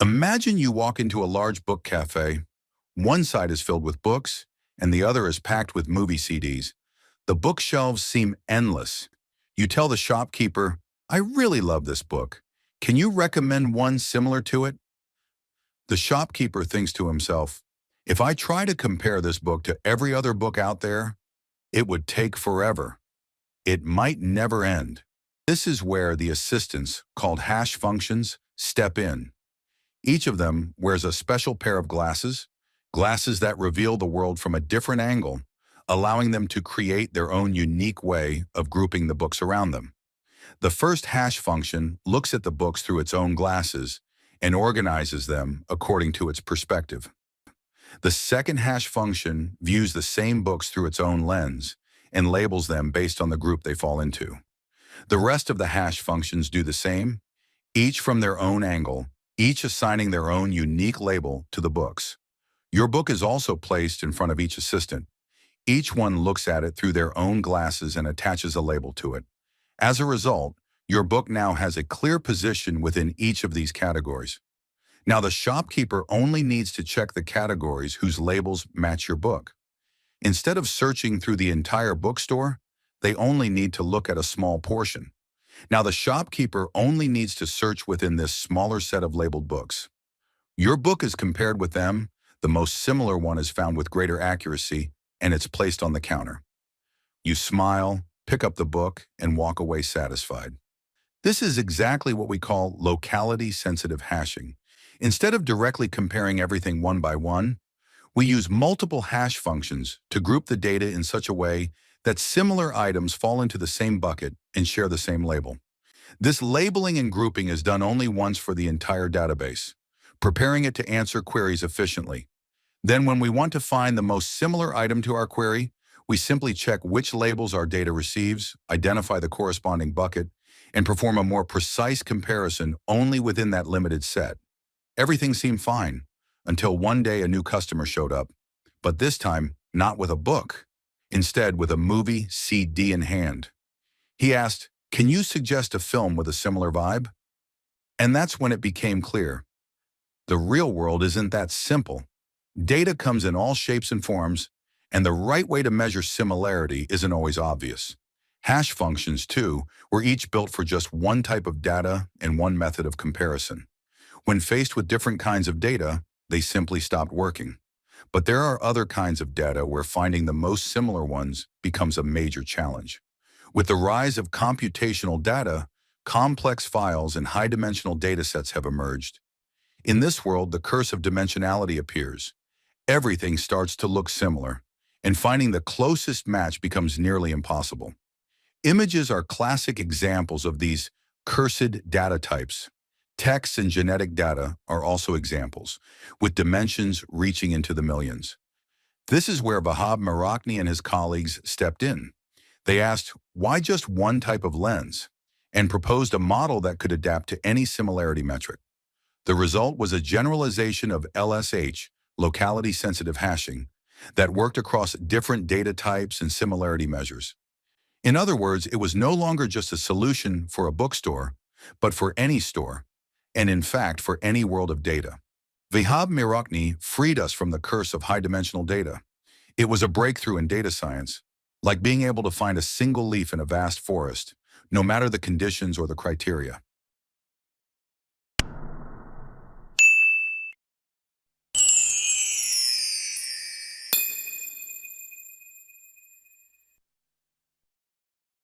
Imagine you walk into a large book cafe. One side is filled with books, and the other is packed with movie CDs. The bookshelves seem endless. You tell the shopkeeper, "I really love this book. Can you recommend one similar to it?" The shopkeeper thinks to himself, "If I try to compare this book to every other book out there, it would take forever. It might never end." This is where the assistants, called hash functions, step in. Each of them wears a special pair of glasses, glasses that reveal the world from a different angle, allowing them to create their own unique way of grouping the books around them. The first hash function looks at the books through its own glasses and organizes them according to its perspective. The second hash function views the same books through its own lens and labels them based on the group they fall into. The rest of the hash functions do the same, each from their own angle, each assigning their own unique label to the books. Your book is also placed in front of each assistant. Each one looks at it through their own glasses and attaches a label to it. As a result, your book now has a clear position within each of these categories. Now, the shopkeeper only needs to check the categories whose labels match your book. Instead of searching through the entire bookstore, they only need to look at a small portion. Now, the shopkeeper only needs to search within this smaller set of labeled books. Your book is compared with them, the most similar one is found with greater accuracy, and it's placed on the counter. You smile, pick up the book, and walk away satisfied. This is exactly what we call locality-sensitive hashing. Instead of directly comparing everything one by one, we use multiple hash functions to group the data in such a way that similar items fall into the same bucket and share the same label. This labeling and grouping is done only once for the entire database, preparing it to answer queries efficiently. Then when we want to find the most similar item to our query, we simply check which labels our data receives, identify the corresponding bucket, and perform a more precise comparison only within that limited set. Everything seemed fine until one day a new customer showed up, but this time not with a book, instead with a movie CD in hand. He asked, "Can you suggest a film with a similar vibe?" And that's when it became clear. The real world isn't that simple. Data comes in all shapes and forms, and the right way to measure similarity isn't always obvious. Hash functions, too, were each built for just one type of data and one method of comparison. When faced with different kinds of data, they simply stopped working. But there are other kinds of data where finding the most similar ones becomes a major challenge. With the rise of computational data, complex files and high-dimensional datasets have emerged. In this world, the curse of dimensionality appears. Everything starts to look similar, and finding the closest match becomes nearly impossible. Images are classic examples of these cursed data types. Text and genetic data are also examples, with dimensions reaching into the millions. This is where Vahab Mirrokni and his colleagues stepped in. They asked, why just one type of lens? And proposed a model that could adapt to any similarity metric. The result was a generalization of LSH, locality-sensitive hashing, that worked across different data types and similarity measures. In other words, it was no longer just a solution for a bookstore, but for any store, and in fact for any world of data. Vahab Mirrokni freed us from the curse of high-dimensional data. It was a breakthrough in data science, like being able to find a single leaf in a vast forest, no matter the conditions or the criteria.